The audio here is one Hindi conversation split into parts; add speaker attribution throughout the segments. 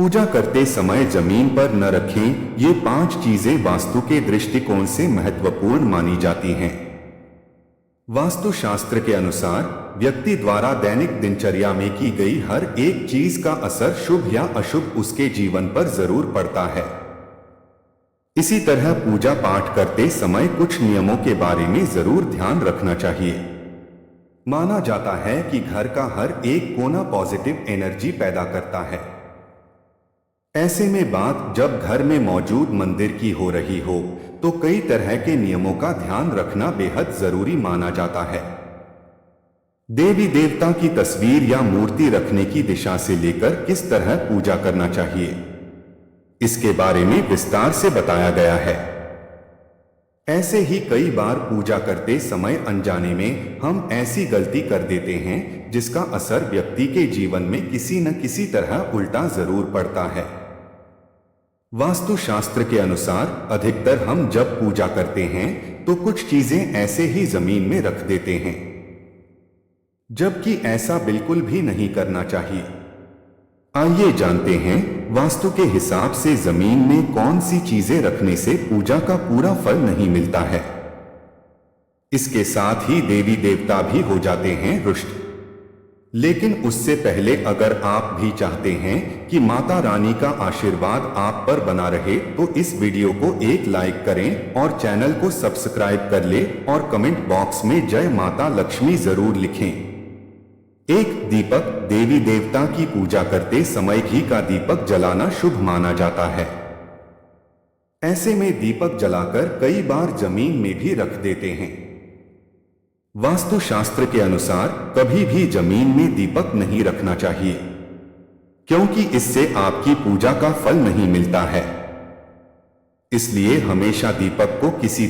Speaker 1: पूजा करते समय जमीन पर न रखें। ये 5 चीजें वास्तु के दृष्टिकोण से महत्वपूर्ण मानी जाती हैं। वास्तुशास्त्र के अनुसार व्यक्ति द्वारा दैनिक दिनचर्या में की गई हर एक चीज का असर शुभ या अशुभ उसके जीवन पर जरूर पड़ता है। इसी तरह पूजा पाठ करते समय कुछ नियमों के बारे में जरूर ध्यान रखना चाहिए। माना जाता है कि घर का हर एक कोना पॉजिटिव एनर्जी पैदा करता है। ऐसे में बात जब घर में मौजूद मंदिर की हो रही हो तो कई तरह के नियमों का ध्यान रखना बेहद जरूरी माना जाता है। देवी देवता की तस्वीर या मूर्ति रखने की दिशा से लेकर किस तरह पूजा करना चाहिए, इसके बारे में विस्तार से बताया गया है। ऐसे ही कई बार पूजा करते समय अनजाने में हम ऐसी गलती कर देते हैं जिसका असर व्यक्ति के जीवन में किसी न किसी तरह उल्टा जरूर पड़ता है। वास्तुशास्त्र के अनुसार अधिकतर हम जब पूजा करते हैं तो कुछ चीजें ऐसे ही जमीन में रख देते हैं, जबकि ऐसा बिल्कुल भी नहीं करना चाहिए। आइए जानते हैं वास्तु के हिसाब से जमीन में कौन सी चीजें रखने से पूजा का पूरा फल नहीं मिलता है। इसके साथ ही देवी देवता भी हो जाते हैं रुष्ट। लेकिन उससे पहले अगर आप भी चाहते हैं कि माता रानी का आशीर्वाद आप पर बना रहे तो इस वीडियो को एक लाइक करें और चैनल को सब्सक्राइब कर ले और कमेंट बॉक्स में जय माता लक्ष्मी जरूर लिखें। एक दीपक। देवी देवता की पूजा करते समय घी का दीपक जलाना शुभ माना जाता है। ऐसे में दीपक जलाकर कई बार जमीन में भी रख देते हैं। वास्तुशास्त्र के अनुसार कभी भी जमीन में दीपक नहीं रखना चाहिए, क्योंकि इससे आपकी पूजा का फल नहीं मिलता है। इसलिए हमेशा दीपक को किसी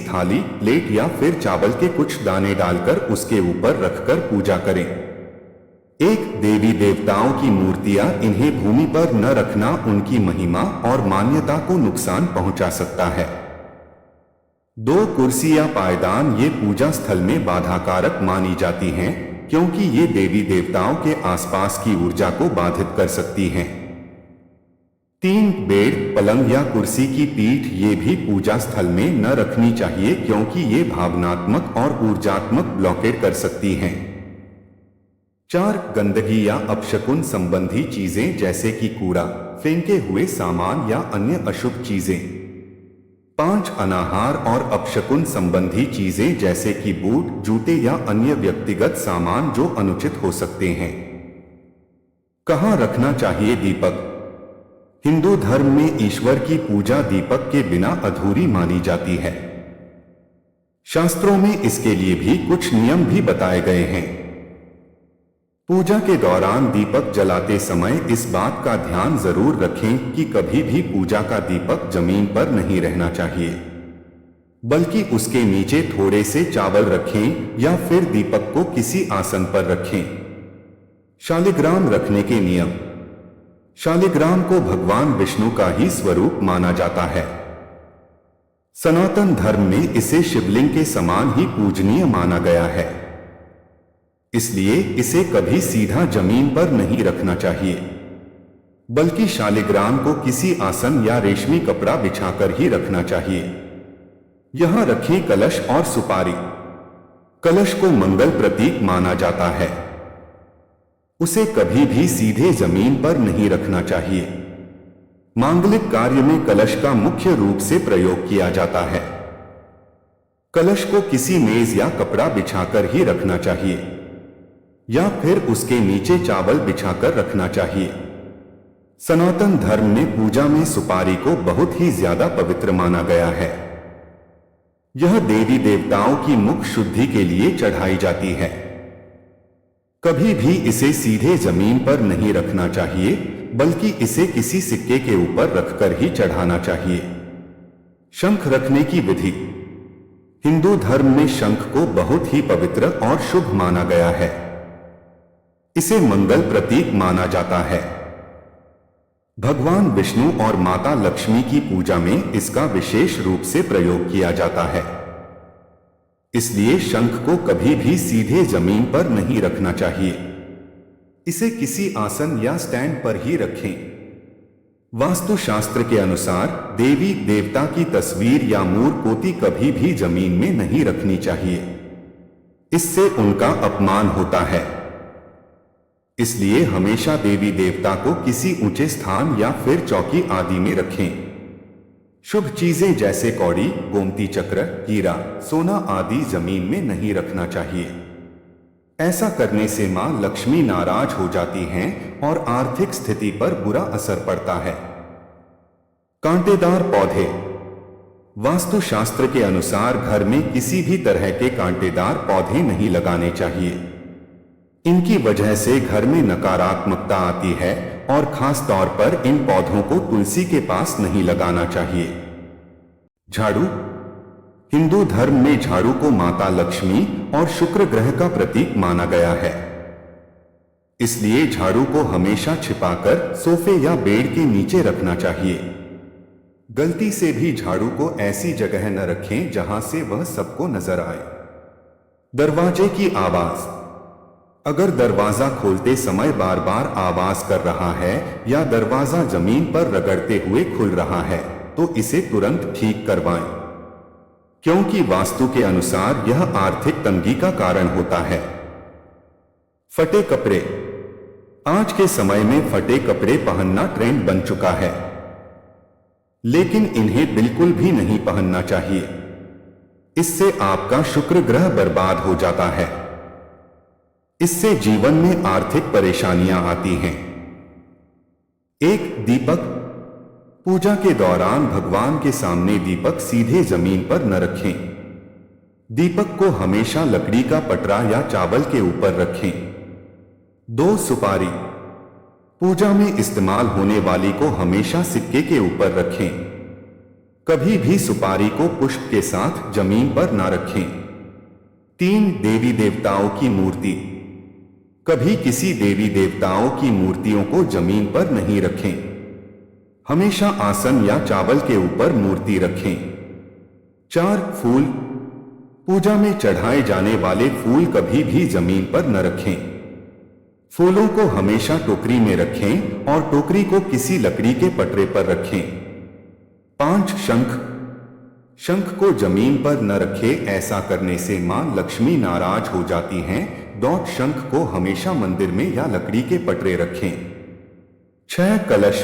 Speaker 1: थाली, प्लेट या फिर चावल के कुछ दाने डालकर उसके ऊपर रखकर पूजा करें। एक देवी देवताओं की मूर्तियां, इन्हें भूमि पर न रखना उनकी महिमा और मान्यता को नुकसान पहुंचा सकता है। 2 कुर्सी या पायदान ये पूजा स्थल में बाधा कारक मानी जाती हैं, क्योंकि ये देवी देवताओं के आसपास की ऊर्जा को बाधित कर सकती हैं। 3 बेड, पलंग या कुर्सी की पीठ ये भी पूजा स्थल में न रखनी चाहिए, क्योंकि ये भावनात्मक और ऊर्जात्मक ब्लॉकेड कर सकती हैं। 4 गंदगी या अपशकुन संबंधी चीजें जैसे कि कूड़ा, फेंके हुए सामान या अन्य अशुभ चीजें। 5 अनाहार और अपशकुन संबंधी चीजें जैसे कि बूट, जूते या अन्य व्यक्तिगत सामान जो अनुचित हो सकते हैं। कहाँ रखना चाहिए दीपक? हिंदू धर्म में ईश्वर की पूजा दीपक के बिना अधूरी मानी जाती है। शास्त्रों में इसके लिए भी कुछ नियम भी बताए गए हैं। पूजा के दौरान दीपक जलाते समय इस बात का ध्यान जरूर रखें कि कभी भी पूजा का दीपक जमीन पर नहीं रहना चाहिए, बल्कि उसके नीचे थोड़े से चावल रखें या फिर दीपक को किसी आसन पर रखें। शालिग्राम रखने के नियम। शालिग्राम को भगवान विष्णु का ही स्वरूप माना जाता है। सनातन धर्म में इसे शिवलिंग के समान ही पूजनीय माना गया है, इसलिए इसे कभी सीधा जमीन पर नहीं रखना चाहिए, बल्कि शालिग्राम को किसी आसन या रेशमी कपड़ा बिछाकर ही रखना चाहिए। यहां रखें कलश और सुपारी। कलश को मंगल प्रतीक माना जाता है। उसे कभी भी सीधे जमीन पर नहीं रखना चाहिए। मांगलिक कार्य में कलश का मुख्य रूप से प्रयोग किया जाता है। कलश को किसी मेज या कपड़ा बिछाकर ही रखना चाहिए, या फिर उसके नीचे चावल बिछाकर रखना चाहिए। सनातन धर्म में पूजा में सुपारी को बहुत ही ज्यादा पवित्र माना गया है। यह देवी देवताओं की मुख शुद्धि के लिए चढ़ाई जाती है। कभी भी इसे सीधे जमीन पर नहीं रखना चाहिए, बल्कि इसे किसी सिक्के के ऊपर रखकर ही चढ़ाना चाहिए। शंख रखने की विधि। हिंदू धर्म में शंख को बहुत ही पवित्र और शुभ माना गया है। इसे मंगल प्रतीक माना जाता है। भगवान विष्णु और माता लक्ष्मी की पूजा में इसका विशेष रूप से प्रयोग किया जाता है। इसलिए शंख को कभी भी सीधे जमीन पर नहीं रखना चाहिए। इसे किसी आसन या स्टैंड पर ही रखें। वास्तुशास्त्र के अनुसार देवी देवता की तस्वीर या मूर्ति कभी भी जमीन में नहीं रखनी चाहिए, इससे उनका अपमान होता है। इसलिए हमेशा देवी देवता को किसी ऊंचे स्थान या फिर चौकी आदि में रखें। शुभ चीजें जैसे कौड़ी, गोमती चक्र, हीरा, सोना आदि जमीन में नहीं रखना चाहिए। ऐसा करने से मां लक्ष्मी नाराज हो जाती हैं और आर्थिक स्थिति पर बुरा असर पड़ता है। कांटेदार पौधे। वास्तुशास्त्र के अनुसार घर में किसी भी तरह के कांटेदार पौधे नहीं लगाने चाहिए। इनकी वजह से घर में नकारात्मकता आती है और खास तौर पर इन पौधों को तुलसी के पास नहीं लगाना चाहिए। झाड़ू। हिंदू धर्म में झाड़ू को माता लक्ष्मी और शुक्र ग्रह का प्रतीक माना गया है। इसलिए झाड़ू को हमेशा छिपाकर सोफे या बेड के नीचे रखना चाहिए। गलती से भी झाड़ू को ऐसी जगह न रखें जहां से वह सबको नजर आए। दरवाजे की आवाज। अगर दरवाजा खोलते समय बार बार आवाज कर रहा है या दरवाजा जमीन पर रगड़ते हुए खुल रहा है तो इसे तुरंत ठीक करवाएं, क्योंकि वास्तु के अनुसार यह आर्थिक तंगी का कारण होता है। फटे कपड़े। आज के समय में फटे कपड़े पहनना ट्रेंड बन चुका है, लेकिन इन्हें बिल्कुल भी नहीं पहनना चाहिए। इससे आपका शुक्र ग्रह बर्बाद हो जाता है। इससे जीवन में आर्थिक परेशानियां आती हैं। एक दीपक। पूजा के दौरान भगवान के सामने दीपक सीधे जमीन पर न रखें। दीपक को हमेशा लकड़ी का पटरा या चावल के ऊपर रखें। 2 सुपारी। पूजा में इस्तेमाल होने वाली को हमेशा सिक्के के ऊपर रखें। कभी भी सुपारी को पुष्प के साथ जमीन पर ना रखें। 3 देवी देवताओं की मूर्ति। कभी किसी देवी देवताओं की मूर्तियों को जमीन पर नहीं रखें। हमेशा आसन या चावल के ऊपर मूर्ति रखें। 4 फूल। पूजा में चढ़ाए जाने वाले फूल कभी भी जमीन पर न रखें। फूलों को हमेशा टोकरी में रखें और टोकरी को किसी लकड़ी के पटरे पर रखें। 5 शंख। शंख को जमीन पर न रखें, ऐसा करने से मां लक्ष्मी नाराज हो जाती हैं। शंख को हमेशा मंदिर में या लकड़ी के पटरे रखें। 6 कलश।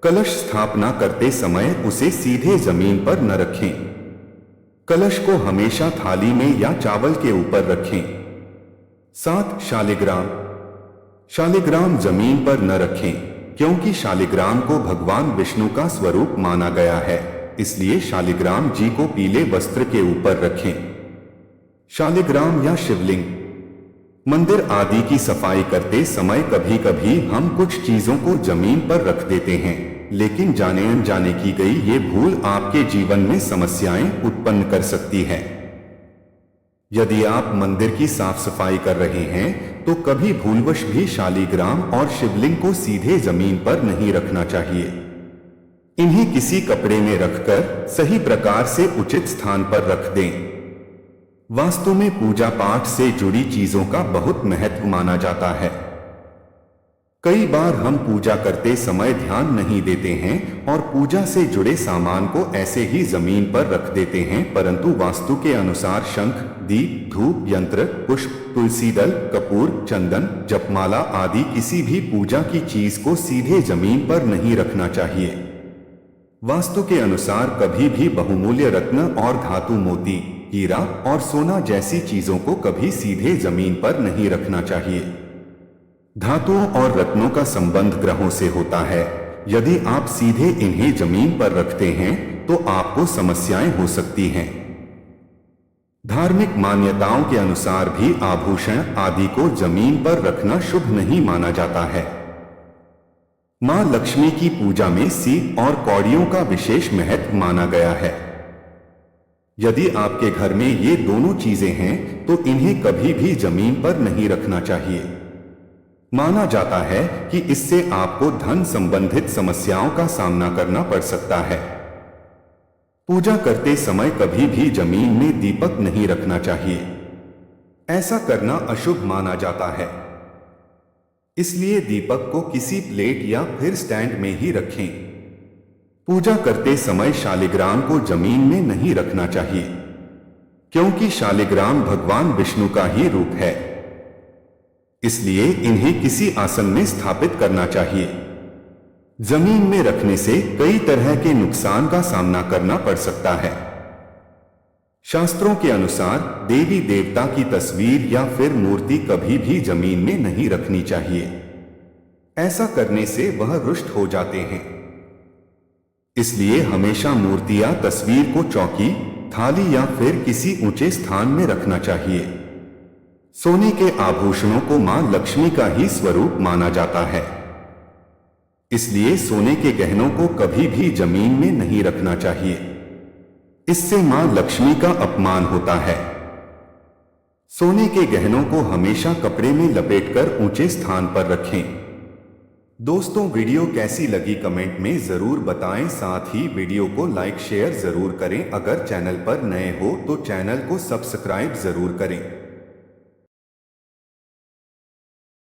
Speaker 1: कलश स्थापना करते समय उसे सीधे जमीन पर न रखें। कलश को हमेशा थाली में या चावल के ऊपर रखें। 7 शालिग्राम। शालिग्राम जमीन पर न रखें, क्योंकि शालिग्राम को भगवान विष्णु का स्वरूप माना गया है, इसलिए शालिग्राम जी को पीले वस्त्र के ऊपर रखें। शालिग्राम या शिवलिंग। मंदिर आदि की सफाई करते समय कभी कभी हम कुछ चीजों को जमीन पर रख देते हैं, लेकिन जाने अनजाने की गई ये भूल आपके जीवन में समस्याएं उत्पन्न कर सकती है। यदि आप मंदिर की साफ सफाई कर रहे हैं तो कभी भूलवश भी शालिग्राम और शिवलिंग को सीधे जमीन पर नहीं रखना चाहिए। इन्हें किसी कपड़े में रखकर सही प्रकार से उचित स्थान पर रख दें। वास्तु में पूजा पाठ से जुड़ी चीजों का बहुत महत्व माना जाता है। कई बार हम पूजा करते समय ध्यान नहीं देते हैं और पूजा से जुड़े सामान को ऐसे ही जमीन पर रख देते हैं, परंतु वास्तु के अनुसार शंख, दीप, धूप, यंत्र, पुष्प, तुलसी दल, कपूर, चंदन, जपमाला आदि किसी भी पूजा की चीज को सीधे जमीन पर नहीं रखना चाहिए। वास्तु के अनुसार कभी भी बहुमूल्य रत्न और धातु, मोती, हीरा और सोना जैसी चीजों को कभी सीधे जमीन पर नहीं रखना चाहिए। धातुओं और रत्नों का संबंध ग्रहों से होता है। यदि आप सीधे इन्हें जमीन पर रखते हैं तो आपको समस्याएं हो सकती हैं। धार्मिक मान्यताओं के अनुसार भी आभूषण आदि को जमीन पर रखना शुभ नहीं माना जाता है। मां लक्ष्मी की पूजा में सीप और कौड़ियों का विशेष महत्व माना गया है। यदि आपके घर में ये दोनों चीजें हैं तो इन्हें कभी भी जमीन पर नहीं रखना चाहिए। माना जाता है कि इससे आपको धन संबंधित समस्याओं का सामना करना पड़ सकता है। पूजा करते समय कभी भी जमीन में दीपक नहीं रखना चाहिए। ऐसा करना अशुभ माना जाता है। इसलिए दीपक को किसी प्लेट या फिर स्टैंड में ही रखें। पूजा करते समय शालिग्राम को जमीन में नहीं रखना चाहिए, क्योंकि शालिग्राम भगवान विष्णु का ही रूप है। इसलिए इन्हें किसी आसन में स्थापित करना चाहिए। जमीन में रखने से कई तरह के नुकसान का सामना करना पड़ सकता है। शास्त्रों के अनुसार देवी देवता की तस्वीर या फिर मूर्ति कभी भी जमीन में नहीं रखनी चाहिए। ऐसा करने से वह रुष्ट हो जाते हैं। इसलिए हमेशा मूर्तियां, तस्वीर को चौकी, थाली या फिर किसी ऊंचे स्थान में रखना चाहिए। सोने के आभूषणों को मां लक्ष्मी का ही स्वरूप माना जाता है। इसलिए सोने के गहनों को कभी भी जमीन में नहीं रखना चाहिए। इससे मां लक्ष्मी का अपमान होता है। सोने के गहनों को हमेशा कपड़े में लपेटकर ऊंचे स्थान पर रखें। दोस्तों, वीडियो कैसी लगी कमेंट में जरूर बताएं। साथ ही वीडियो को लाइक शेयर जरूर करें। अगर चैनल पर नए हो तो चैनल को सब्सक्राइब जरूर करें।